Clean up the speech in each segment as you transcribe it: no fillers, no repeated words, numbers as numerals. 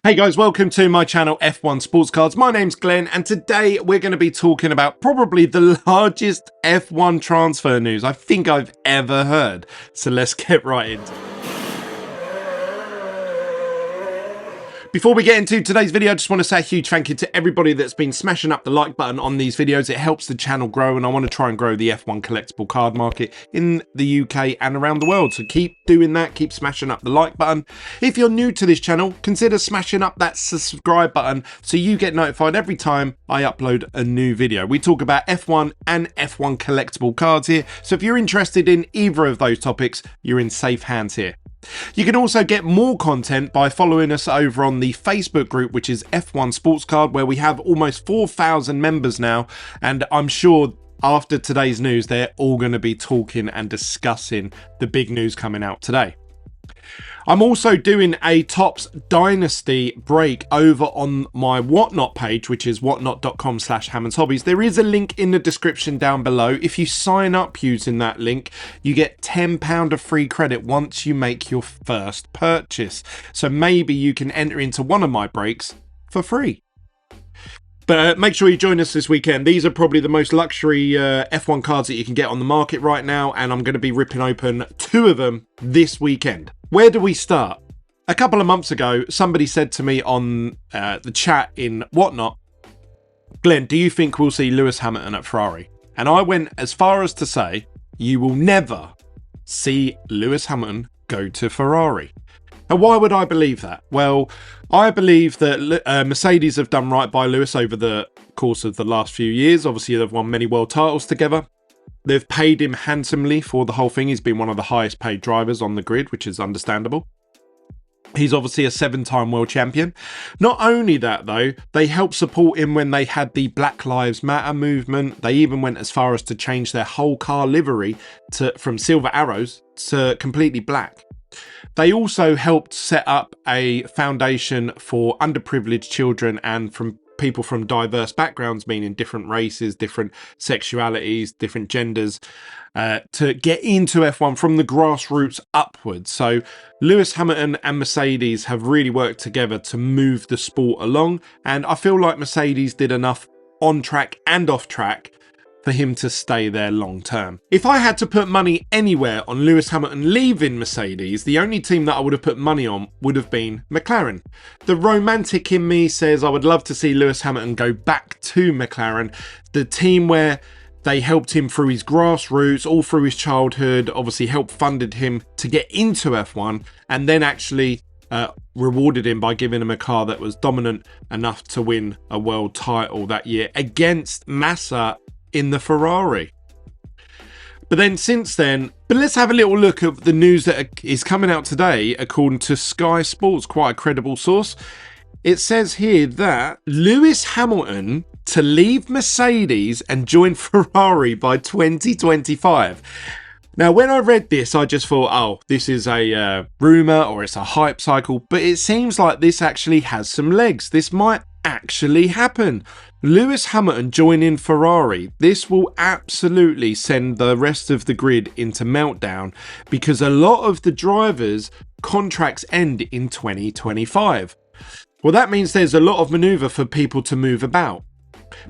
Hey guys, welcome to my channel F1 Sports Cards. My name's Glenn and today we're going to be talking about probably the largest F1 transfer news I think I've ever heard. So let's get right into it. Before we get into today's video, I just want to say a huge thank you to everybody that's been smashing up the like button on these videos. It helps the channel grow and I want to try and grow the F1 collectible card market in the UK and around the world. So keep doing that, keep smashing up the like button. If you're new to this channel, consider smashing up that subscribe button so you get notified every time I upload a new video. We talk about F1 and F1 collectible cards here. So if you're interested in either of those topics, you're in safe hands here. You can also get more content by following us over on the Facebook group, which is F1 Sports Card, where we have almost 4,000 members now, and I'm sure after today's news they're all going to be talking and discussing the big news coming out today. I'm also doing a Topps Dynasty break over on my Whatnot page, which is whatnot.com/HammondsHobbies. There is a link in the description down below. If you sign up using that link, you get £10 of free credit once you make your first purchase. So maybe you can enter into one of my breaks for free. But make sure you join us this weekend. These are probably the most luxury F1 cards that you can get on the market right now, and I'm going to be ripping open 2 of them this weekend. Where do we start? A couple of months ago, somebody said to me on the chat in Whatnot, Glenn, do you think we'll see Lewis Hamilton at Ferrari? And I went as far as to say, you will never see Lewis Hamilton go to Ferrari. And why would I believe that? Well, I believe that Mercedes have done right by Lewis over the course of the last few years. Obviously, they've won many world titles together. They've paid him handsomely for the whole thing. He's been one of the highest paid drivers on the grid, which is understandable. He's obviously a 7-time world champion. Not only that, though, they helped support him when they had the Black Lives Matter movement. They even went as far as to change their whole car livery from silver arrows to completely black. They also helped set up a foundation for underprivileged children and from people from diverse backgrounds, meaning different races, different sexualities, different genders, to get into F1 from the grassroots upwards. So Lewis Hamilton and Mercedes have really worked together to move the sport along, and I feel like Mercedes did enough on track and off track for him to stay there long term. If I had to put money anywhere on Lewis Hamilton leaving Mercedes, the only team that I would have put money on would have been McLaren. The romantic in me says I would love to see Lewis Hamilton go back to McLaren, the team where they helped him through his grassroots, all through his childhood, obviously helped funded him to get into F1, and then actually rewarded him by giving him a car that was dominant enough to win a world title that year against Massa in the Ferrari. But then since then, let's have a little look at the news that is coming out today according to Sky Sports, quite a credible source. It says here that Lewis Hamilton to leave Mercedes and join Ferrari by 2025. Now, when I read this, I just thought, oh, this is a rumour or it's a hype cycle, but it seems like this actually has some legs. This might actually happen. Lewis Hamilton joining Ferrari. This will absolutely send the rest of the grid into meltdown because a lot of the drivers' contracts end in 2025. Well, that means there's a lot of manoeuvre for people to move about.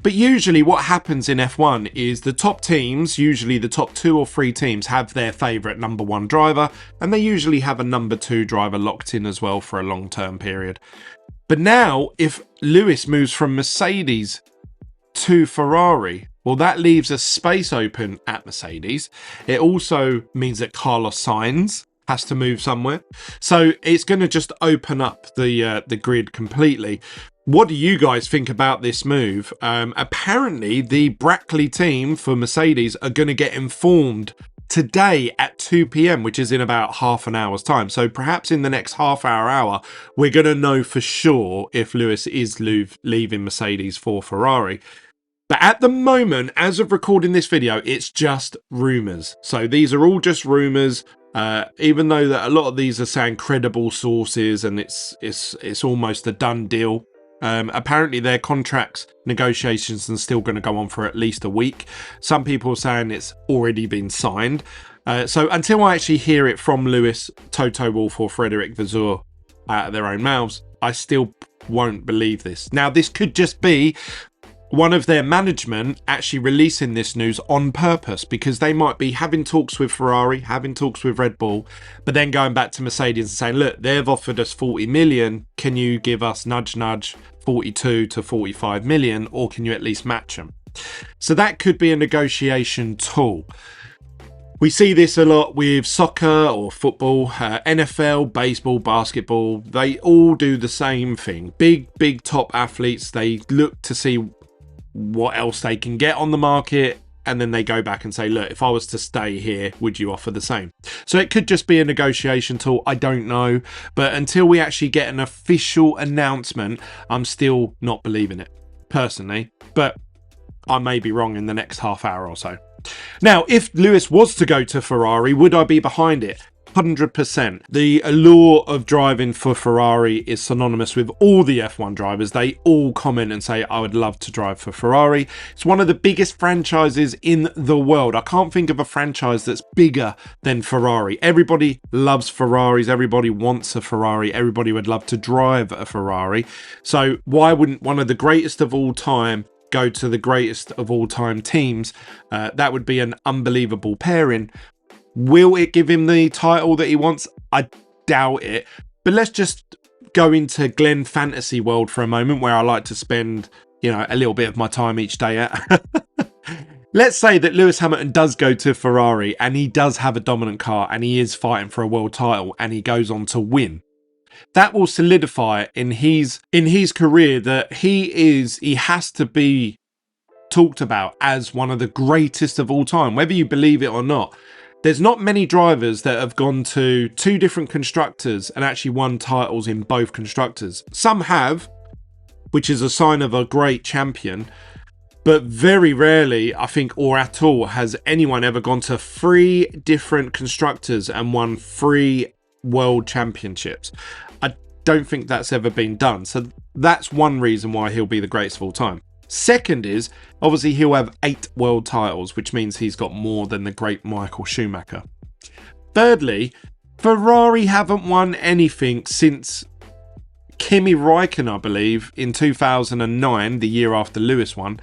But usually what happens in F1 is the top teams, usually the top 2 or 3 teams, have their favourite number 1 driver, and they usually have a number 2 driver locked in as well for a long-term period. But now, if Lewis moves from Mercedes to Ferrari, well, that leaves a space open at Mercedes. It also means that Carlos Sainz has to move somewhere. So it's going to just open up the grid completely. What do you guys think about this move? Apparently, the Brackley team for Mercedes are going to get informed today at 2 p.m, which is in about half an hour's time. So perhaps in the next hour, we're going to know for sure if Lewis is leaving Mercedes for Ferrari. But at the moment, as of recording this video, it's just rumours. So these are all just rumours, even though that a lot of these are saying credible sources and it's almost a done deal. Apparently their contracts negotiations are still going to go on for at least a week. Some people are saying it's already been signed. So until I actually hear it from Lewis, Toto Wolff or Frederick Vasseur out of their own mouths, I still won't believe this. Now, this could just be one of their management actually releasing this news on purpose, because they might be having talks with Ferrari, having talks with Red Bull, but then going back to Mercedes and saying, look, they've offered us 40 million. Can you give us nudge, 42 to 45 million, or can you at least match them? So that could be a negotiation tool. We see this a lot with soccer or football, NFL, baseball, basketball. They all do the same thing. Big top athletes, they look to see what else they can get on the market, and then they go back and say, look, if I was to stay here, would you offer the same? So it could just be a negotiation tool. I don't know. But until we actually get an official announcement, I'm still not believing it, personally. But I may be wrong in the next half hour or so. Now, if Lewis was to go to Ferrari, would I be behind it? 100%. The allure of driving for Ferrari is synonymous with all the F1 drivers. They all comment and say, I would love to drive for Ferrari. It's one of the biggest franchises in the world. I can't think of a franchise that's bigger than Ferrari. Everybody loves Ferraris. Everybody wants a Ferrari. Everybody would love to drive a Ferrari. So why wouldn't one of the greatest of all time go to the greatest of all time teams? That would be an unbelievable pairing. Will it give him the title that he wants? I doubt it. But let's just go into Glenn Fantasy World for a moment, where I like to spend, a little bit of my time each day at. Let's say that Lewis Hamilton does go to Ferrari and he does have a dominant car and he is fighting for a world title and he goes on to win. That will solidify in his career that he has to be talked about as one of the greatest of all time, whether you believe it or not. There's not many drivers that have gone to two different constructors and actually won titles in both constructors. Some have, which is a sign of a great champion, but very rarely, I think, or at all, has anyone ever gone to 3 different constructors and won 3 world championships. I don't think that's ever been done. So that's one reason why he'll be the greatest of all time. Second is, obviously, he'll have 8 world titles, which means he's got more than the great Michael Schumacher. Thirdly, Ferrari haven't won anything since Kimi Räikkönen, I believe, in 2009, the year after Lewis won.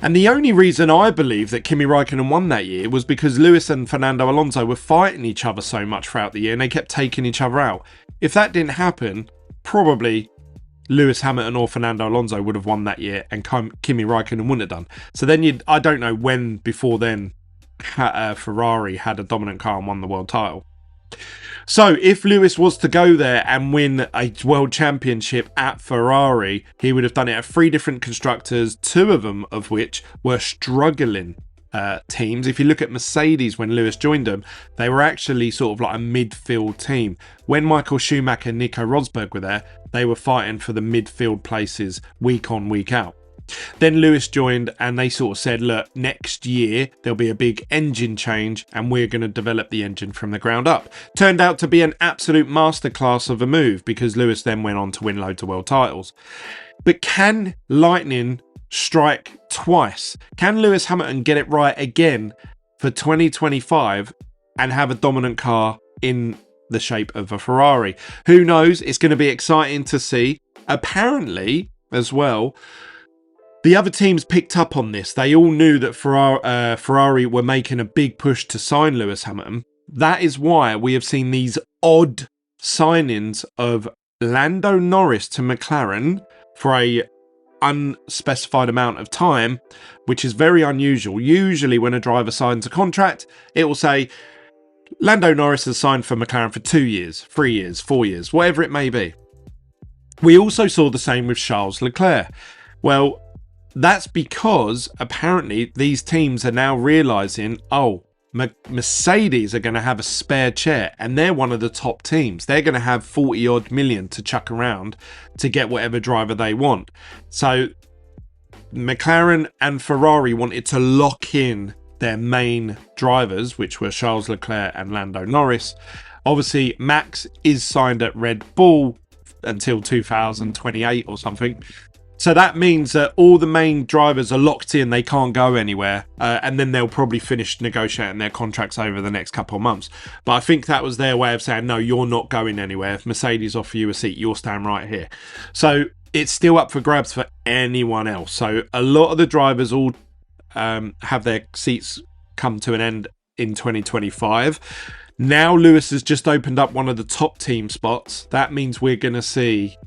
And the only reason I believe that Kimi Räikkönen won that year was because Lewis and Fernando Alonso were fighting each other so much throughout the year and they kept taking each other out. If that didn't happen, probably Lewis Hamilton or Fernando Alonso would have won that year and Kimi Räikkönen wouldn't have done. So then I don't know when before then Ferrari had a dominant car and won the world title. So if Lewis was to go there and win a world championship at Ferrari, he would have done it at 3 different constructors, 2 of them of which were struggling teams. If you look at Mercedes, when Lewis joined them, they were actually sort of like a midfield team. When Michael Schumacher and Nico Rosberg were there, they were fighting for the midfield places week on, week out. Then Lewis joined and they sort of said, look, next year there'll be a big engine change and we're going to develop the engine from the ground up. Turned out to be an absolute masterclass of a move, because Lewis then went on to win loads of world titles. But can lightning strike twice? Can Lewis Hamilton get it right again for 2025 and have a dominant car in the shape of a Ferrari? Who knows? It's going to be exciting to see. Apparently, as well, the other teams picked up on this. They all knew that Ferrari were making a big push to sign Lewis Hamilton. That is why we have seen these odd signings of Lando Norris to McLaren for a unspecified amount of time, which is very unusual. Usually when a driver signs a contract, it will say Lando Norris has signed for McLaren for 2 years, 3 years, 4 years, whatever it may be. We also saw the same with Charles Leclerc. Well, that's because apparently these teams are now realizing, Mercedes are going to have a spare chair and they're one of the top teams. They're going to have 40 odd million to chuck around to get whatever driver they want. So McLaren and Ferrari wanted to lock in their main drivers, which were Charles Leclerc and Lando Norris. Obviously, Max is signed at Red Bull until 2028 or something. So that means that all the main drivers are locked in. They can't go anywhere. And then they'll probably finish negotiating their contracts over the next couple of months. But I think that was their way of saying, no, you're not going anywhere. If Mercedes offer you a seat, you'll stand right here. So it's still up for grabs for anyone else. So a lot of the drivers all have their seats come to an end in 2025. Now Lewis has just opened up one of the top team spots. That means we're going to see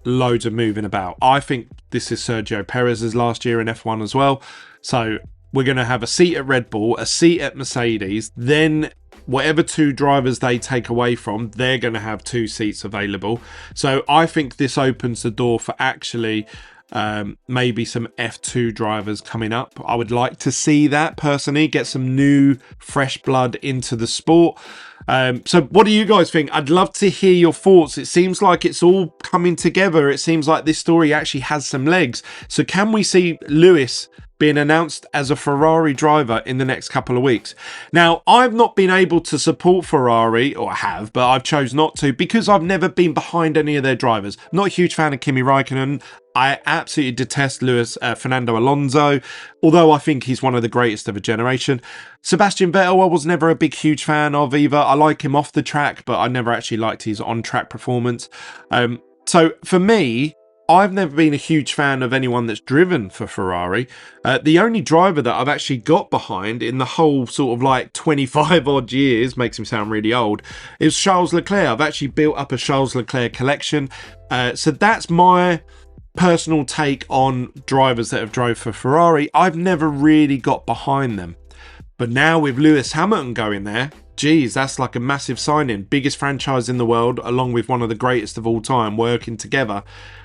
loads of moving about. I think this is Sergio Perez's last year in F1 as well. So we're going to have a seat at Red Bull, a seat at Mercedes, then whatever 2 drivers they take away from, they're going to have 2 seats available. So I think this opens the door for actually maybe some F2 drivers coming up. I would like to see that personally, get some new fresh blood into the sport. So what do you guys think? I'd love to hear your thoughts. It seems like it's all coming together. It seems like this story actually has some legs. So can we see Lewis being announced as a Ferrari driver in the next couple of weeks? Now, I've not been able to support Ferrari, or I have, but I've chose not to because I've never been behind any of their drivers. Not a huge fan of Kimi Raikkonen. I absolutely detest Fernando Alonso, although I think he's one of the greatest of a generation. Sebastian Vettel, I was never a big, huge fan of either. I like him off the track, but I never actually liked his on-track performance. So for me, I've never been a huge fan of anyone that's driven for Ferrari. The only driver that I've actually got behind in the whole sort of like 25 odd years, makes him sound really old, is Charles Leclerc. I've actually built up a Charles Leclerc collection. So that's my personal take on drivers that have drove for Ferrari. I've never really got behind them. But now with Lewis Hamilton going there, geez, that's like a massive signing. Biggest franchise in the world, along with one of the greatest of all time, working together.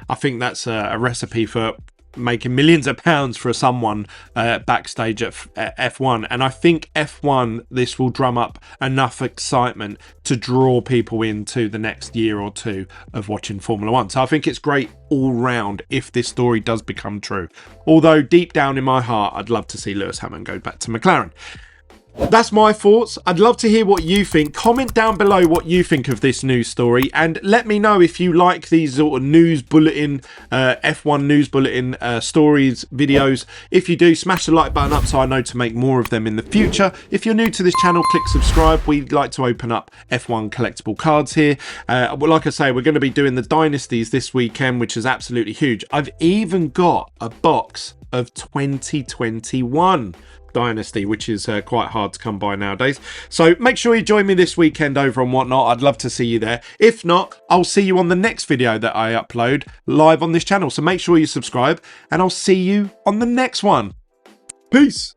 I think that's a recipe for making millions of pounds for someone backstage at F1. And I think F1, this will drum up enough excitement to draw people into the next year or 2 of watching Formula 1. So I think it's great all round if this story does become true. Although deep down in my heart, I'd love to see Lewis Hamilton go back to McLaren. That's my thoughts. I'd love to hear what you think. Comment down below what you think of this news story, and let me know if you like these sort of news bulletin, F1 news bulletin stories, videos. If you do, smash the like button up so I know to make more of them in the future. If you're new to this channel, click subscribe. We'd like to open up F1 collectible cards here. Well, like I say, we're going to be doing the dynasties this weekend, which is absolutely huge. I've even got a box of 2021 Dynasty, which is quite hard to come by nowadays. So make sure you join me this weekend over on Whatnot. I'd love to see you there. If not, I'll see you on the next video that I upload live on this channel. So make sure you subscribe, and I'll see you on the next one. Peace.